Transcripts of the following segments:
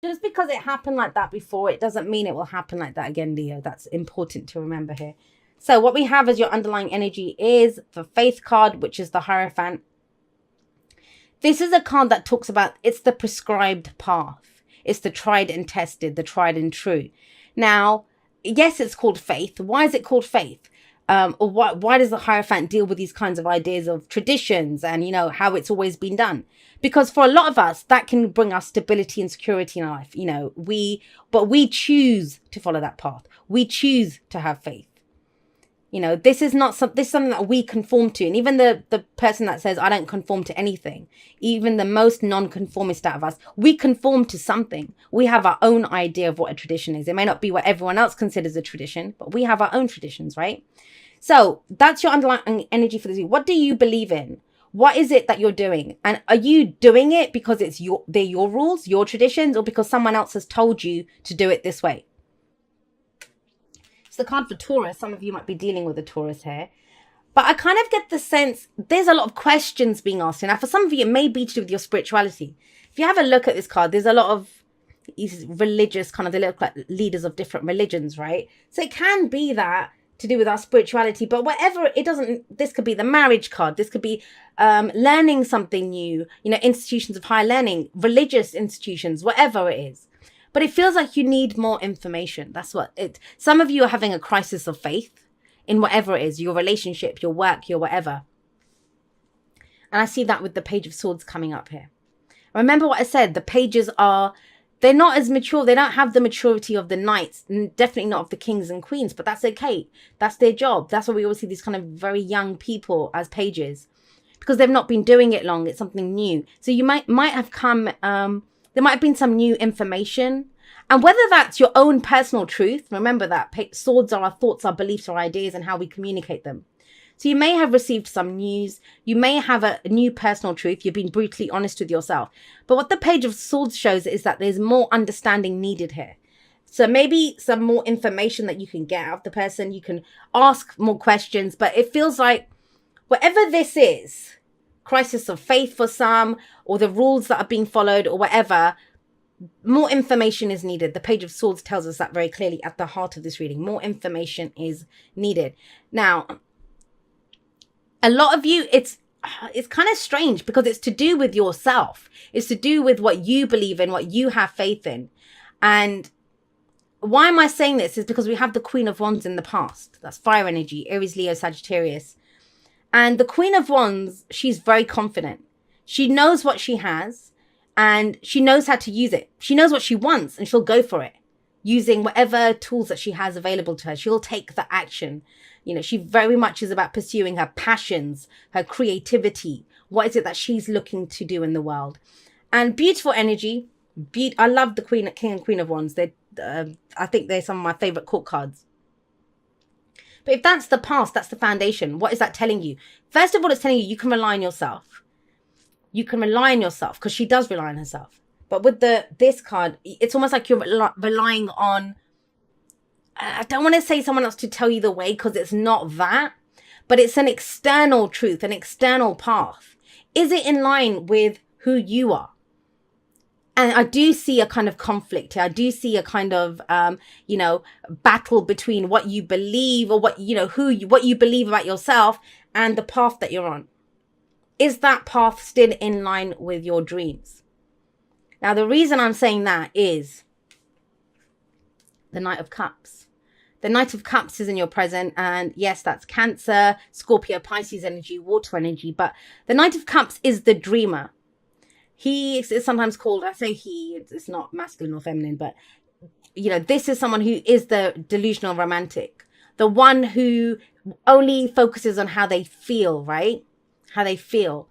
Just because it happened like that before, it doesn't mean it will happen like that again, Leo. That's important to remember here. So what we have as your underlying energy is the Faith card, which is the Hierophant. This is a card that talks about it's the prescribed path. It's the tried and tested, the tried and true. Now, yes, it's called faith. Why is it called faith? Or why does the Hierophant deal with these kinds of ideas of traditions and, you know, how it's always been done? Because for a lot of us, that can bring us stability and security in life. You know, but we choose to follow that path. We choose to have faith. You know, this is something that we conform to. And even the person that says, I don't conform to anything, even the most non-conformist out of us, we conform to something. We have our own idea of what a tradition is. It may not be what everyone else considers a tradition, but we have our own traditions, right? So that's your underlying energy for this week. What do you believe in? What is it that you're doing? And are you doing it because they're your rules, your traditions, or because someone else has told you to do it this way? The card for Taurus. Some of you might be dealing with a Taurus here. But I kind of get the sense there's a lot of questions being asked. Now, for some of you, it may be to do with your spirituality. If you have a look at this card, there's a lot of these religious kind of, they look like leaders of different religions, right? So it can be that to do with our spirituality, but whatever, it doesn't, this could be the marriage card. This could be learning something new, you know, institutions of higher learning, religious institutions, whatever it is. But it feels like you need more information. That's what it, some of you are having a crisis of faith in whatever it is, your relationship, your work, your whatever. And I see that with the Page of Swords coming up here. Remember what I said, the pages they're not as mature. They don't have the maturity of the knights, definitely not of the kings and queens, but that's okay. That's their job. That's why we always see these kind of very young people as pages, because they've not been doing it long. It's something new. So you might have come, there might have been some new information. And whether that's your own personal truth, remember that swords are our thoughts, our beliefs, our ideas, and how we communicate them. So you may have received some news. You may have a new personal truth. You've been brutally honest with yourself. But what the Page of Swords shows is that there's more understanding needed here. So maybe some more information that you can get out of the person. You can ask more questions. But it feels like whatever this is, crisis of faith for some, or the rules that are being followed or whatever, more information is needed. The Page of Swords tells us that very clearly at the heart of this reading. More information is needed. Now, a lot of you, it's kind of strange because it's to do with yourself. It's to do with what you believe in, what you have faith in. And why am I saying this is because we have the Queen of Wands in the past. That's fire energy, Aries, Leo, Sagittarius. And the Queen of Wands, she's very confident. She knows what she has and she knows how to use it. She knows what she wants and she'll go for it using whatever tools that she has available to her. She'll take the action. You know, she very much is about pursuing her passions, her creativity. What is it that she's looking to do in the world? And beautiful energy. I love the King and Queen of Wands. I think they're some of my favorite court cards. But if that's the past, that's the foundation. What is that telling you? First of all, it's telling you you can rely on yourself. You can rely on yourself because she does rely on herself. But with this card, it's almost like you're relying on, I don't want to say someone else to tell you the way because it's not that, but it's an external truth, an external path. Is it in line with who you are? And I do see a kind of conflict here. I do see a kind of, battle between what you believe or what you believe about yourself and the path that you're on. Is that path still in line with your dreams? Now, the reason I'm saying that is the Knight of Cups. The Knight of Cups is in your present. And yes, that's Cancer, Scorpio, Pisces energy, water energy. But the Knight of Cups is the dreamer. He is sometimes called, I say he, it's not masculine or feminine, but, this is someone who is the delusional romantic. The one who only focuses on how they feel, right? How they feel.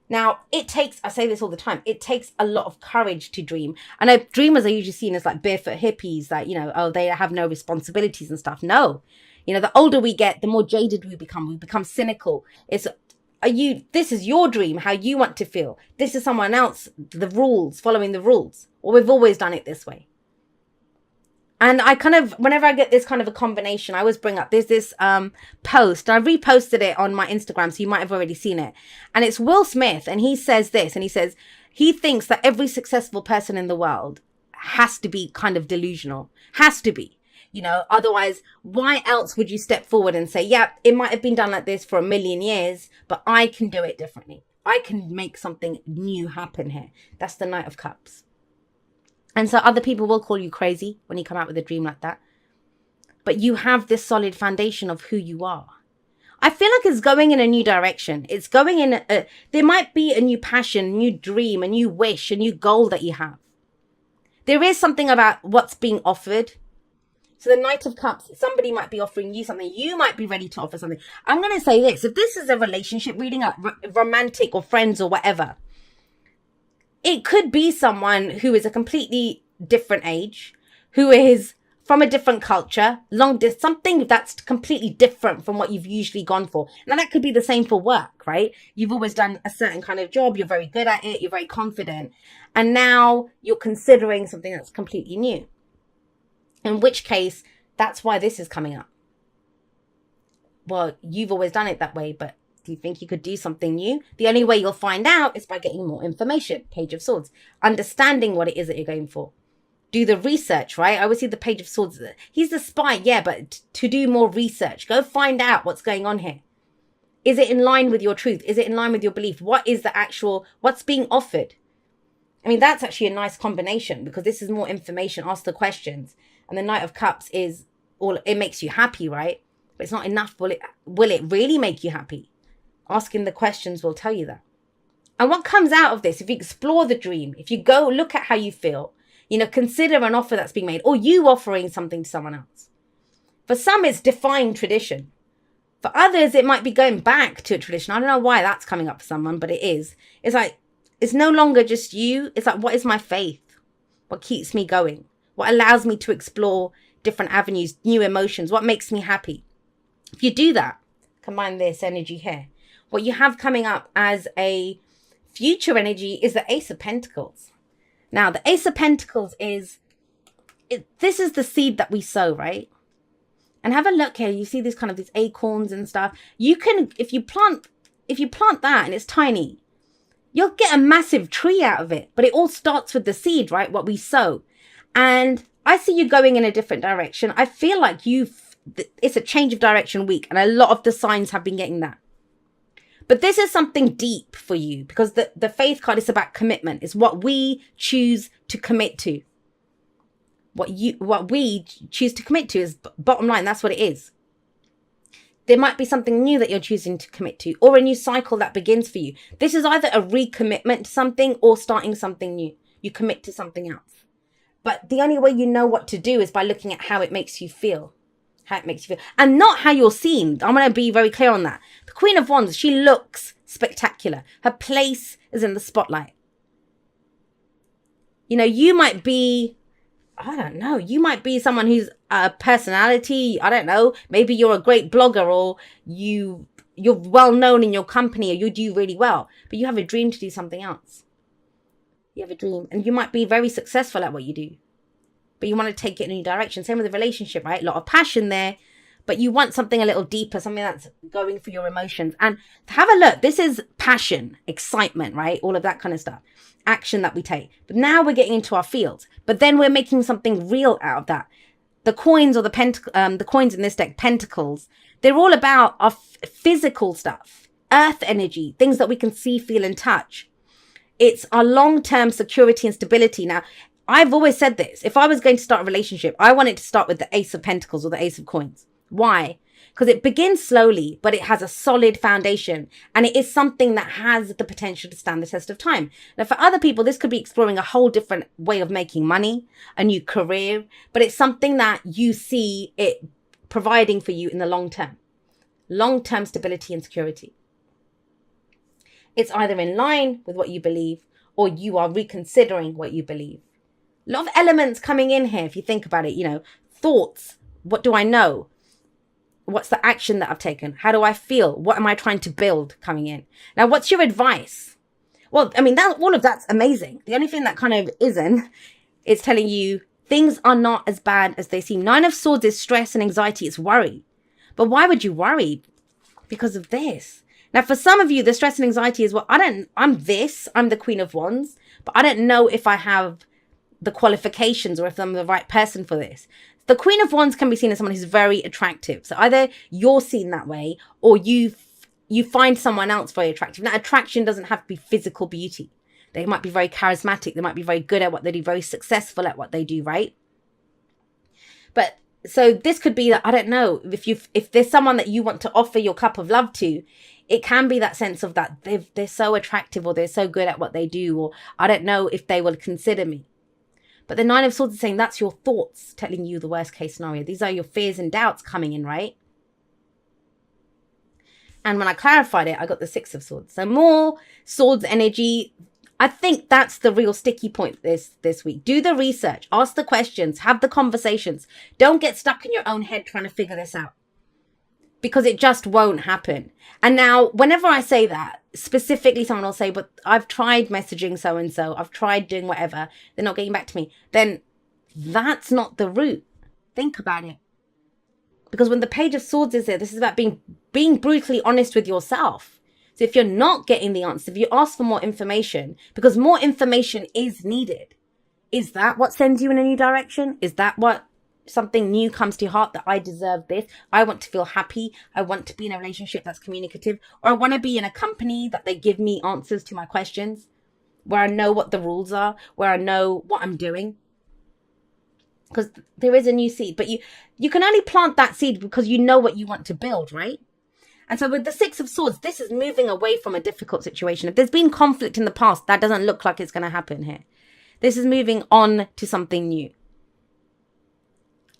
Now, I say this all the time, it takes a lot of courage to dream. I know dreamers are usually seen as like barefoot hippies, that, they have no responsibilities and stuff. No. The older we get, the more jaded we become. We become cynical. This is your dream, how you want to feel. This is someone else, the rules, following the rules. Or we've always done it this way. And I kind of, whenever I get this kind of a combination, I always bring up, there's this post. I reposted it on my Instagram, so you might have already seen it. And it's Will Smith, and he says this, and he says, he thinks that every successful person in the world has to be kind of delusional. Has to be. Otherwise, why else would you step forward and say, yeah, it might have been done like this for a million years, but I can do it differently. I can make something new happen here. That's the Knight of Cups. And so other people will call you crazy when you come out with a dream like that. But you have this solid foundation of who you are. I feel like it's going in a new direction. It's going in there might be a new passion, a new dream, a new wish, a new goal that you have. There is something about what's being offered. So the Knight of Cups, somebody might be offering you something. You might be ready to offer something. I'm going to say this. If this is a relationship reading, like romantic or friends or whatever, it could be someone who is a completely different age, who is from a different culture, something that's completely different from what you've usually gone for. Now, that could be the same for work, right? You've always done a certain kind of job. You're very good at it. You're very confident. And now you're considering something that's completely new. In which case, that's why this is coming up. Well, you've always done it that way, but do you think you could do something new? The only way you'll find out is by getting more information. Page of Swords. Understanding what it is that you're going for. Do the research, right? I always see the Page of Swords. He's the spy, yeah, but to do more research. Go find out what's going on here. Is it in line with your truth? Is it in line with your belief? What's being offered? I mean, that's actually a nice combination because this is more information. Ask the questions. And the Knight of Cups is it makes you happy, right? But it's not enough. Will it really make you happy? Asking the questions will tell you that. And what comes out of this, if you explore the dream, if you go look at how you feel, consider an offer that's being made or you offering something to someone else. For some, it's defying tradition. For others, it might be going back to a tradition. I don't know why that's coming up for someone, but it is. It's like, it's no longer just you. It's like, what is my faith? What keeps me going? What allows me to explore different avenues, new emotions? What makes me happy? If you do that, combine this energy here. What you have coming up as a future energy is the Ace of Pentacles. Now, the Ace of Pentacles this is the seed that we sow, right? And have a look here. You see these acorns and stuff. You can, if you plant that and it's tiny, you'll get a massive tree out of it. But it all starts with the seed, right? What we sow. And I see you going in a different direction. I feel like it's a change of direction week. And a lot of the signs have been getting that. But this is something deep for you because the faith card is about commitment. It's what we choose to commit to. What we choose to commit to is bottom line. That's what it is. There might be something new that you're choosing to commit to or a new cycle that begins for you. This is either a recommitment to something or starting something new. You commit to something else. But the only way you know what to do is by looking at how it makes you feel. And not how you're seen. I'm going to be very clear on that. The Queen of Wands, she looks spectacular. Her place is in the spotlight. You might be, I don't know, you might be someone who's a personality. I don't know. Maybe you're a great blogger or you're well known in your company or you do really well. But you have a dream to do something else. You have a dream and you might be very successful at what you do. But you want to take it in a new direction. Same with a relationship, right? A lot of passion there. But you want something a little deeper, something that's going for your emotions. And have a look. This is passion, excitement, right? All of that kind of stuff. Action that we take. But now we're getting into our fields. But then we're making something real out of that. The coins or the coins in this deck, pentacles, they're all about our physical stuff. Earth energy, things that we can see, feel, and touch. It's our long-term security and stability. Now, I've always said this. If I was going to start a relationship, I want it to start with the Ace of Pentacles or the Ace of Coins. Why? Because it begins slowly, but it has a solid foundation. And it is something that has the potential to stand the test of time. Now, for other people, this could be exploring a whole different way of making money, a new career. But it's something that you see it providing for you in the long term. Long-term stability and security. It's either in line with what you believe or you are reconsidering what you believe. A lot of elements coming in here if you think about it, thoughts. What do I know? What's the action that I've taken? How do I feel? What am I trying to build coming in? Now, what's your advice? Well, I mean, all of that's amazing. The only thing that kind of isn't is telling you things are not as bad as they seem. 9 of Swords is stress and anxiety. It's worry. But why would you worry? Because of this. Now, for some of you, the stress and anxiety is, I'm the Queen of Wands, but I don't know if I have the qualifications or if I'm the right person for this. The Queen of Wands can be seen as someone who's very attractive. So either you're seen that way or you find someone else very attractive. Now, attraction doesn't have to be physical beauty. They might be very charismatic. They might be very good at what they do, very successful at what they do, right? But so this could be that, I don't know, if there's someone that you want to offer your cup of love to, it can be that sense of that they're so attractive or they're so good at what they do, or I don't know if they will consider me. But the Nine of Swords is saying that's your thoughts telling you the worst case scenario. These are your fears and doubts coming in, right? And when I clarified it, I got the Six of Swords. So more swords energy. I think that's the real sticky point this week. Do the research, ask the questions, have the conversations. Don't get stuck in your own head trying to figure this out, because it just won't happen. And now, whenever I say that, specifically someone will say, but I've tried messaging so-and-so, I've tried doing whatever, they're not getting back to me. Then that's not the route. Think about it. Because when the Page of Swords is there, this is about being brutally honest with yourself. So if you're not getting the answer, if you ask for more information, because more information is needed, is that what sends you in a new direction? Is that what something new comes to your heart, that I deserve this? I want to feel happy. I want to be in a relationship that's communicative, or I want to be in a company that they give me answers to my questions, where I know what the rules are, where I know what I'm doing. Because there is a new seed, but you can only plant that seed because you know what you want to build, right? And so with the Six of Swords, this is moving away from a difficult situation. If there's been conflict in the past, that doesn't look like it's going to happen here. This is moving on to something new.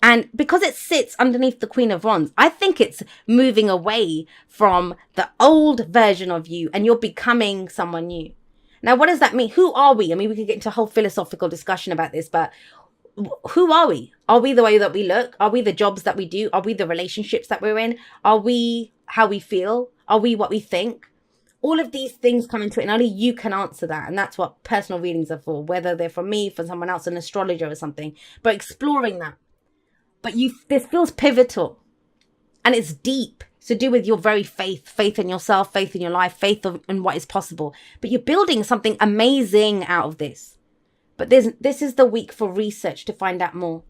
And because it sits underneath the Queen of Wands, I think it's moving away from the old version of you and you're becoming someone new. Now, what does that mean? Who are we? I mean, we could get into a whole philosophical discussion about this, but who are we? Are we the way that we look? Are we the jobs that we do? Are we the relationships that we're in? Are we how we feel? Are we what we think? All of these things come into it, and only you can answer that. And that's what personal readings are for, whether they're from me, from someone else, an astrologer or something. But exploring that. But this feels pivotal. And it's deep. It's to do with your very faith in yourself, faith in your life, faith in what is possible. But you're building something amazing out of this. But this is the week for research to find out more.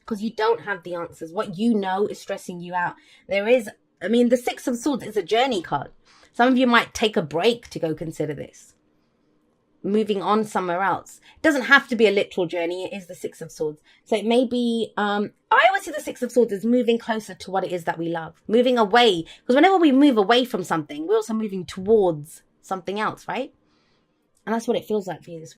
Because you don't have the answers. What you know is stressing you out. The Six of Swords is a journey card. Some of you might take a break to go consider this. Moving on somewhere else. It doesn't have to be a literal journey. It is the Six of Swords. So it may be, I always see the Six of Swords as moving closer to what it is that we love. Moving away. Because whenever we move away from something, we're also moving towards something else, right? And that's what it feels like for you this